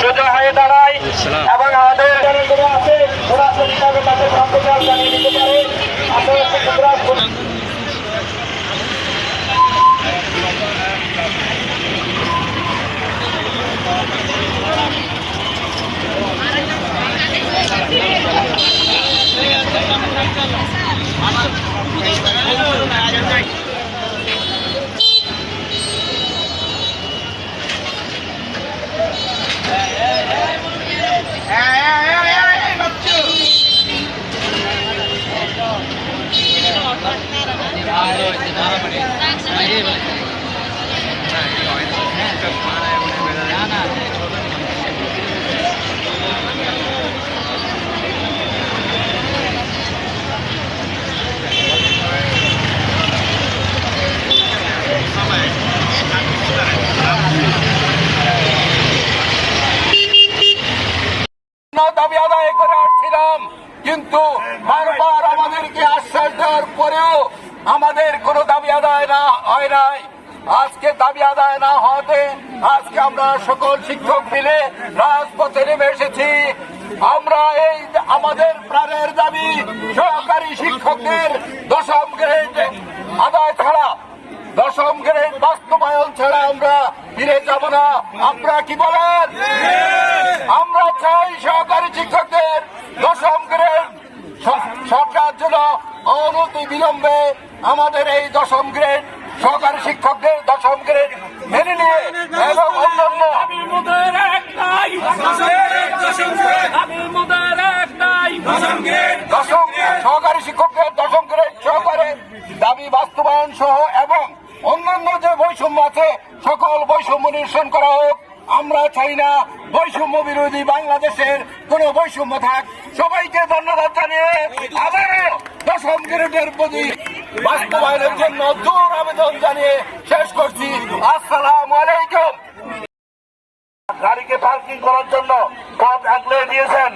সোজা হয়ে দাঁড়ায় এবং আমাদের আছে ওরা সঠিকভাবে তাদের সম্প্রচার জানিয়ে দিতে পারে। দাবি আদায় করে আসছিলাম, কিন্তু বারবার আমাদেরকে আশ্বাস দেওয়ার পরেও আমাদের কোনো দাবি আদায় না হয় নাই। আজকে দাবি আদায় না হওয়াতে আজকে আমরা সকল শিক্ষক মিলে রাজপথে নেমে এসেছি। আমরা এই আমাদের প্রাণের দাবি সহকারী শিক্ষকদের 10ম গ্রেড আদায় ছাড়া, 10ম গ্রেড বাস্তবায়ন ছাড়া আমরা ফিরে যাব না। আপনারা কি বলেন? আমরা চাই সহকারী শিক্ষকদের 10ম গ্রেড সরকার জন্য অনতি বিলম্বে আমাদের এই 10ম গ্রেড সহকারী শিক্ষকদের 10ম গ্রেড মেনে নিয়ে এবং অন্যান্য সহকারী শিক্ষকদের 10ম গ্রেড সহকারে দাবি বাস্তবায়ন সহ এবং অন্যান্য যে বৈষম্য আছে সকল বৈষম্য নিরসন করা হোক। আমরা চাই না বৈষম্য বিরোধী বাংলাদেশের কোনো বৈষম্য থাক। সবাইকে ধন্যবাদ জানিয়ে আবারও 10ম গ্রেডের প্রতি বাস্তবায়নের জন্য জোর আবেদন জানিয়ে শেষ করছি। আসসালামু আলাইকুম। গাড়িকে পার্কিং করার জন্য পথ আগলে দিয়েছেন,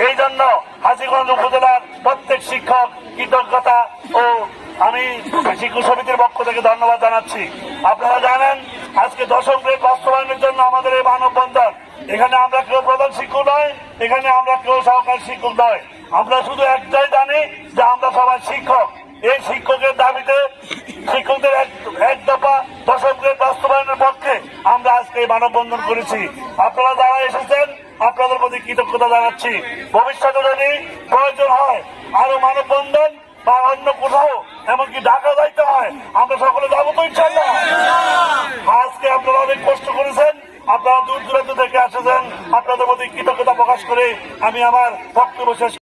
এই জন্য হাজীগঞ্জ উপজেলার প্রত্যেক শিক্ষক কৃতজ্ঞতা ও আমি শিক্ষক সমিতির পক্ষ থেকে ধন্যবাদ জানাচ্ছি। আপনারা জানেন আজকে 10ম গ্রেড বাস্তবায়নের জন্য আমাদের এই মানববন্ধন। এখানে আমরা কেউ প্রধান শিক্ষক নয়, এখানে আমরা কেউ সহকারী শিক্ষক নয়, আমরা শুধু একটাই জানি যে আমরা সবাই শিক্ষক। এই শিক্ষকের দাবিতে শিক্ষকদের এক দফা 10ম গ্রেড বাস্তবায়নের পক্ষে আমরা আজকে এই মানববন্ধন করেছি। আপনারা যারা এসেছেন আপনাদের প্রতি কৃতজ্ঞতা জানাচ্ছি। ভবিষ্যতে যদি প্রয়োজন হয় আরো মানববন্ধন বা অন্য কোথাও এমনকি ঢাকা যাইতে হয় আমরা সকলে যাবো তো ইনশাআল্লাহ। আজকে আপনারা অনেক কষ্ট করেছেন, আপনারা দূর দূরান্ত থেকে এসেছেন, আপনাদের প্রতি কৃতজ্ঞতা প্রকাশ করে আমি আমার বক্তব্য শেষ